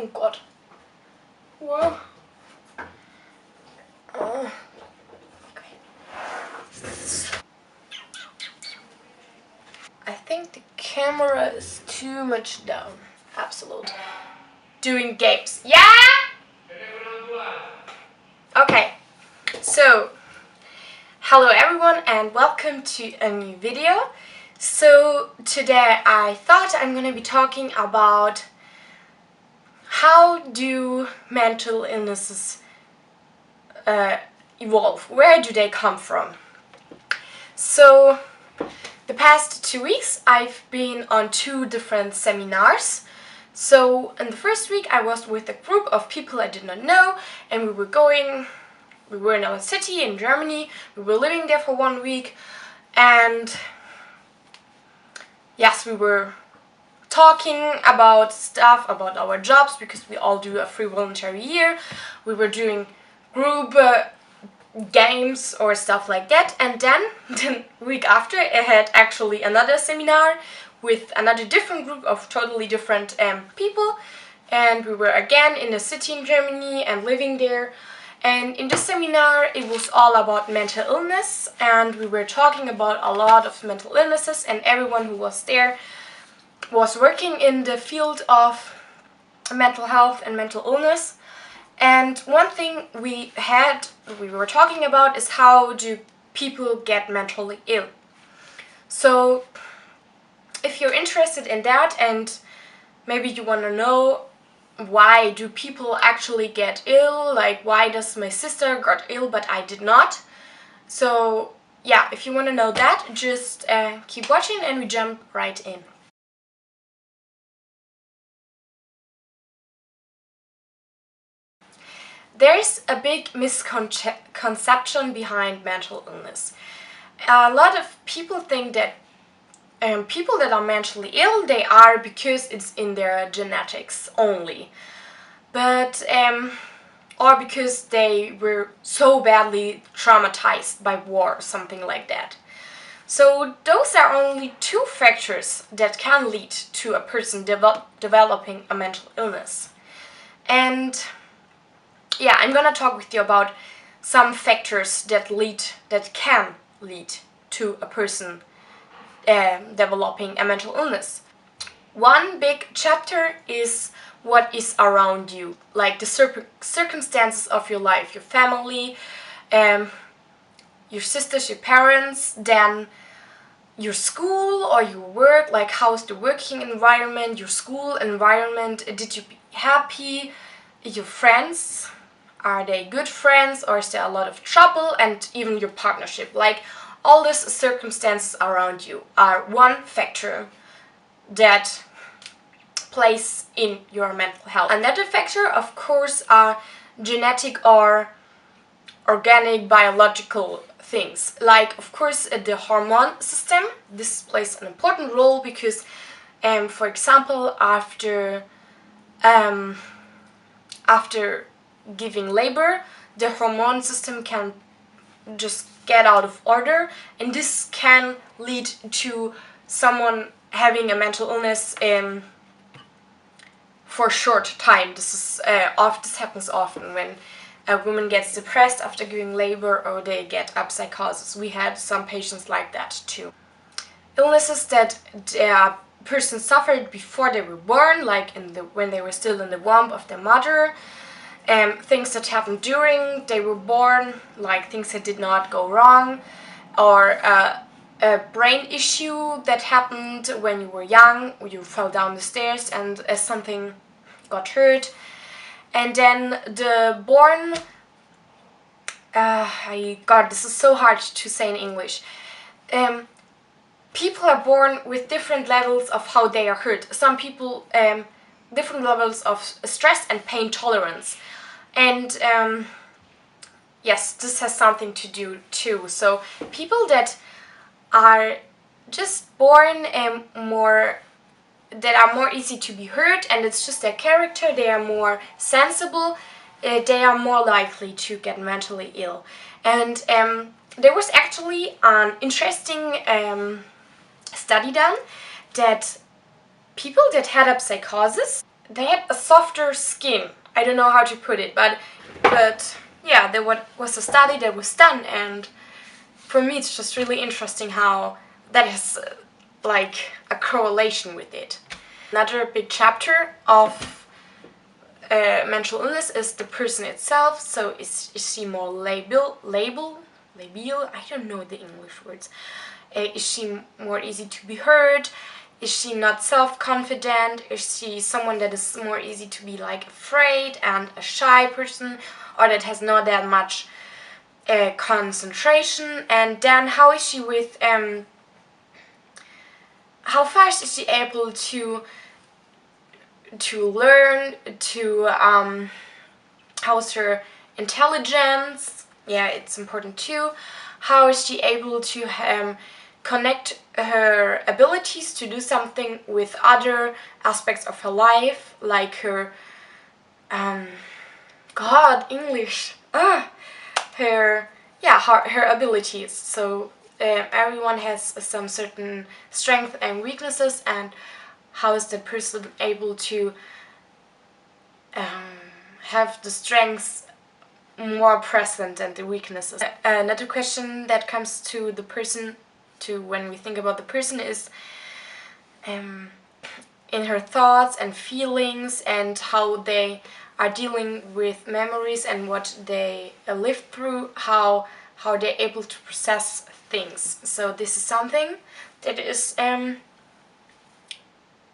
Oh Gott. Wow. Okay. I think the camera is too much down. Absolute. Doing games. Yeah? Okay. So, hello everyone and welcome to a new video. So, today I thought I'm gonna be talking about how do mental illnesses evolve? Where do they come from? So, the past 2 weeks I've been on 2 different seminars. So in the first week I was with a group of people I did not know, and we were in our city in Germany. We were living there for 1 week, and yes, we were talking about stuff, about our jobs, because we all do a free voluntary year. We were doing group games or stuff like that, and then the week after I had actually another seminar with another different group of totally different people, and we were again in a city in Germany and living there. And in this seminar it was all about mental illness, and we were talking about a lot of mental illnesses, and everyone who was there was working in the field of mental health and mental illness. And one thing we were talking about is how do people get mentally ill. So if you're interested in that, and maybe you want to know why do people actually get ill, like why does my sister got ill but I did not. So yeah, if you want to know that, just keep watching and we jump right in. There's a big misconception behind mental illness. A lot of people think that people that are mentally ill, they are because it's in their genetics only. But, or because they were so badly traumatized by war or something like that. So those are only 2 factors that can lead to a person developing a mental illness. And yeah, I'm gonna talk with you about some factors that can lead to a person developing a mental illness. One big chapter is what is around you, like the circumstances of your life, your family, your sisters, your parents, then your school or your work, like how's the working environment, your school environment, did you be happy, your friends, are they good friends or is there a lot of trouble, and even your partnership. Like all these circumstances around you are one factor that plays in your mental health. Another factor, of course, are genetic or organic biological things. Like, of course, the hormone system. This plays an important role because, for example, after giving labor, the hormone system can just get out of order, and this can lead to someone having a mental illness for a short time. This happens often when a woman gets depressed after giving labor, or they get psychosis. We had some patients like that too. Illnesses that persons suffered before they were born, like when they were still in the womb of their mother. Things that happened during they were born, like things that did not go wrong, or a brain issue that happened when you were young, you fell down the stairs and something got hurt. And then the born, this is so hard to say in English. People are born with different levels of how they are hurt. Some people, different levels of stress and pain tolerance. And yes, this has something to do too. So people that are just born that are more easy to be hurt, and it's just their character, they are more sensible, they are more likely to get mentally ill. And there was actually an interesting study done that people that had a psychosis, they had a softer skin. I don't know how to put it, but yeah, there was a study that was done, and for me it's just really interesting how that has like a correlation with it. Another big chapter of mental illness is the person itself. So is she more labile? I don't know the English words. Is she more easy to be hurt? Is she not self-confident? Is she someone that is more easy to be like afraid and a shy person, or that has not that much concentration? And then how is she with how fast is she able to learn, to how's her intelligence? Yeah, it's important too. How is she able to connect her abilities to do something with other aspects of her life, like her English, her abilities. So everyone has some certain strengths and weaknesses, and how is the person able to have the strengths more present than the weaknesses. Another question that comes to the person, to when we think about the person, is in her thoughts and feelings, and how they are dealing with memories and what they lived through, how they're able to process things. So this is something that is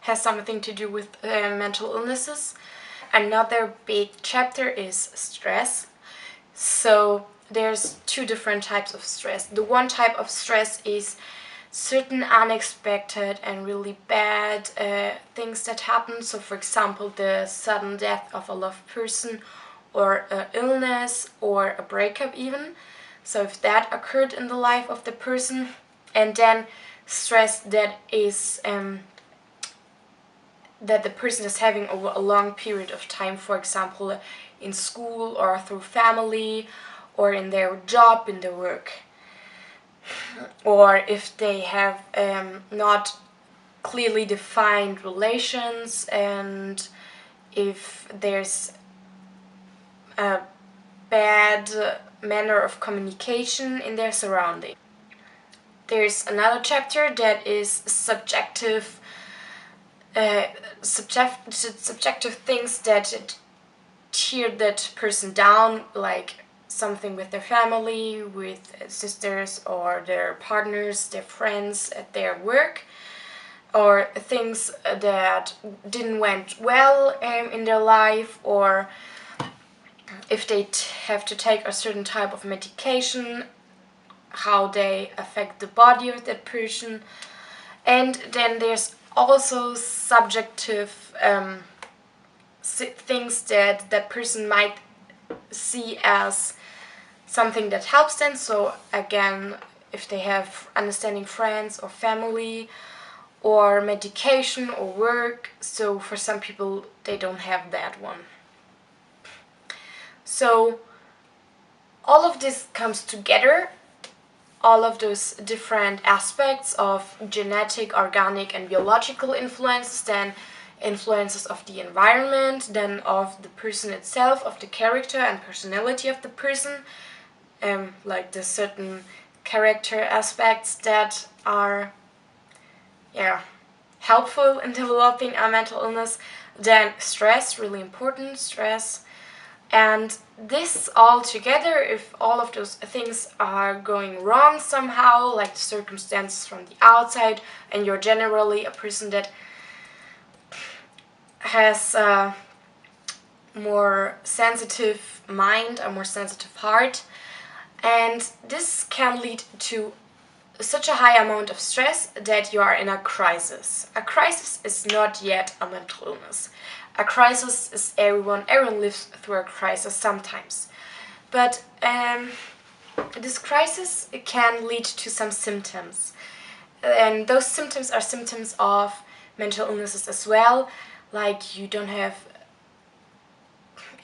has something to do with mental illnesses. Another big chapter is stress. So there's two different types of stress. The one type of stress is certain unexpected and really bad things that happen. So for example, the sudden death of a loved person, or an illness, or a breakup even. So if that occurred in the life of the person. And then stress that is that the person is having over a long period of time, for example in school, or through family, or in their job, in their work, or if they have not clearly defined relations, and if there's a bad manner of communication in their surroundings. There's another chapter that is subjective things that tear that person down, like something with their family, with sisters, or their partners, their friends at their work, or things that didn't went well in their life, or if they have to take a certain type of medication, how they affect the body of that person. And then there's also subjective things that that person might see as something that helps them. So again, if they have understanding friends or family, or medication or work. So for some people they don't have that one. So all of this comes together, all of those different aspects of genetic, organic, and biological influences, then influences of the environment, then of the person itself, of the character and personality of the person, like the certain character aspects that are helpful in developing a mental illness. Then stress, really important, stress. And this all together, if all of those things are going wrong somehow, like the circumstances from the outside, and you're generally a person that has a more sensitive mind, a more sensitive heart, and this can lead to such a high amount of stress that you are in a crisis. A crisis is not yet a mental illness. A crisis is everyone lives through a crisis sometimes. But this crisis can lead to some symptoms. And those symptoms are symptoms of mental illnesses as well. Like you don't have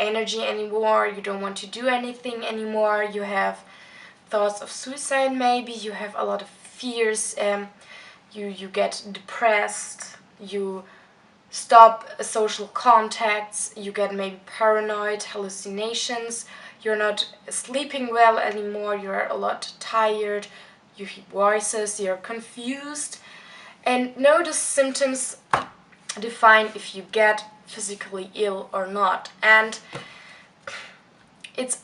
energy anymore, you don't want to do anything anymore, you have thoughts of suicide maybe, you have a lot of fears, you get depressed, you stop social contacts, you get maybe paranoid, hallucinations, you're not sleeping well anymore, you're a lot tired, you hear voices, you're confused. And notice symptoms define if you get physically ill or not. And it's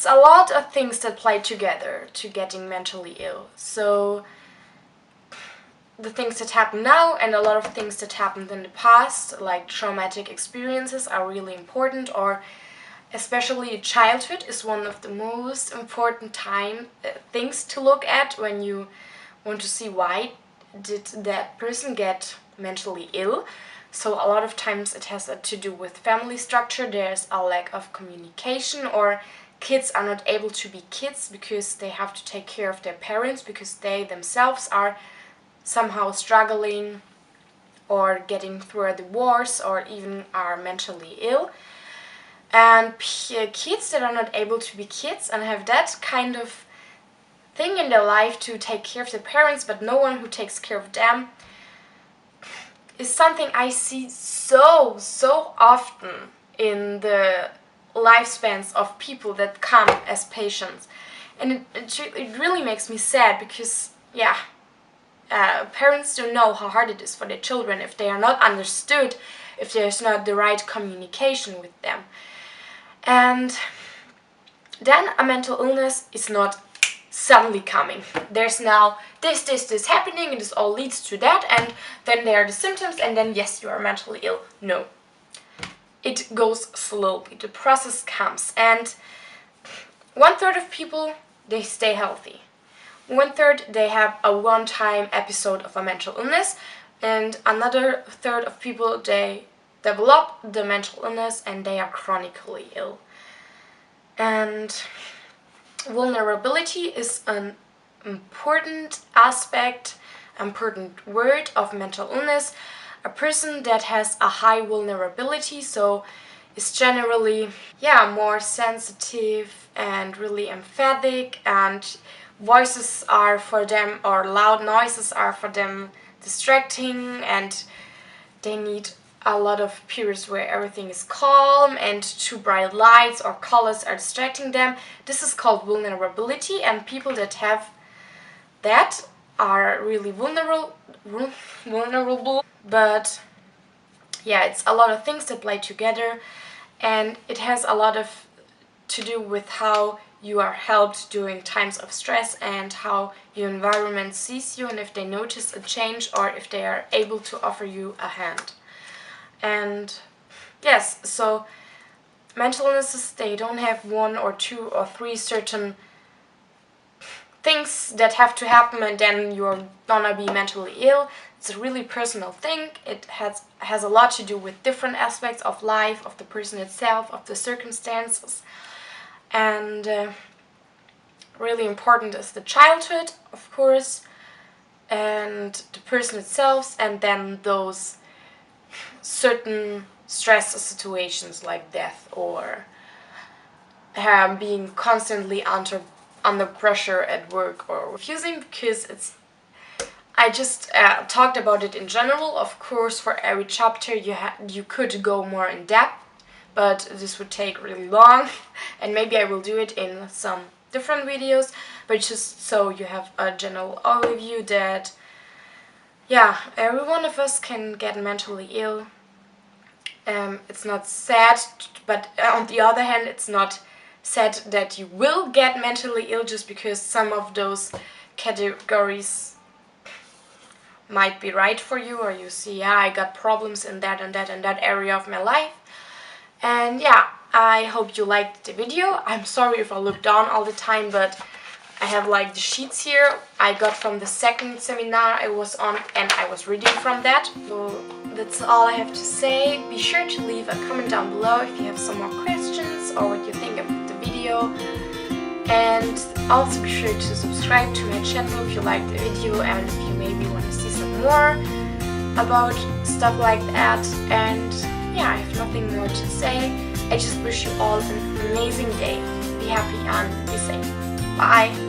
a lot of things that play together to getting mentally ill. So the things that happen now and a lot of things that happened in the past, like traumatic experiences, are really important, or especially childhood is one of the most important things to look at when you want to see why did that person get mentally ill. So a lot of times it has to do with family structure. There's a lack of communication, or kids are not able to be kids because they have to take care of their parents because they themselves are somehow struggling or getting through a divorce or even are mentally ill. And kids that are not able to be kids and have that kind of thing in their life to take care of their parents but no one who takes care of them is something I see so often in the lifespans of people that come as patients. And it really makes me sad because, yeah, parents don't know how hard it is for their children if they are not understood, if there's not the right communication with them. And then a mental illness is not suddenly coming. There's now this happening and this all leads to that, and then there are the symptoms and then yes, you are mentally ill. No. It goes slowly. The process comes, and 1/3 of people, they stay healthy. 1/3, they have a one-time episode of a mental illness, and another third of people, they develop the mental illness and they are chronically ill. And vulnerability is an important aspect, important word of mental illness. A person that has a high vulnerability, so is generally, more sensitive and really emphatic, and voices are for them, or loud noises are for them distracting, and they need a lot of periods where everything is calm and too bright lights or colors are distracting them. This is called vulnerability, and people that have that are really vulnerable. But yeah, it's a lot of things that play together, and it has a lot of to do with how you are helped during times of stress and how your environment sees you, and if they notice a change or if they are able to offer you a hand. And yes, so mental illnesses, they don't have 1 or 2 or 3 certain things that have to happen and then you're gonna be mentally ill. It's a really personal thing. It has a lot to do with different aspects of life, of the person itself, of the circumstances. And really important is the childhood, of course, and the person itself, and then those certain stress situations like death or being constantly under pressure at work or refusing, because I just talked about it in general. Of course, for every chapter you could go more in depth, but this would take really long, and maybe I will do it in some different videos, but just so you have a general overview that, every one of us can get mentally ill. It's not sad, but on the other hand, it's not said that you will get mentally ill just because some of those categories might be right for you, or you see, I got problems in that and that and that area of my life. And I hope you liked the video. I'm sorry if I look down all the time, but I have like the sheets here I got from the second seminar I was on, and I was reading from that. So that's all I have to say. Be sure to leave a comment down below if you have some more questions or what you think of the video. And also be sure to subscribe to my channel if you liked the video and if you maybe want to see some more about stuff like that. And I have nothing more to say. I just wish you all an amazing day. Be happy and be safe. Bye!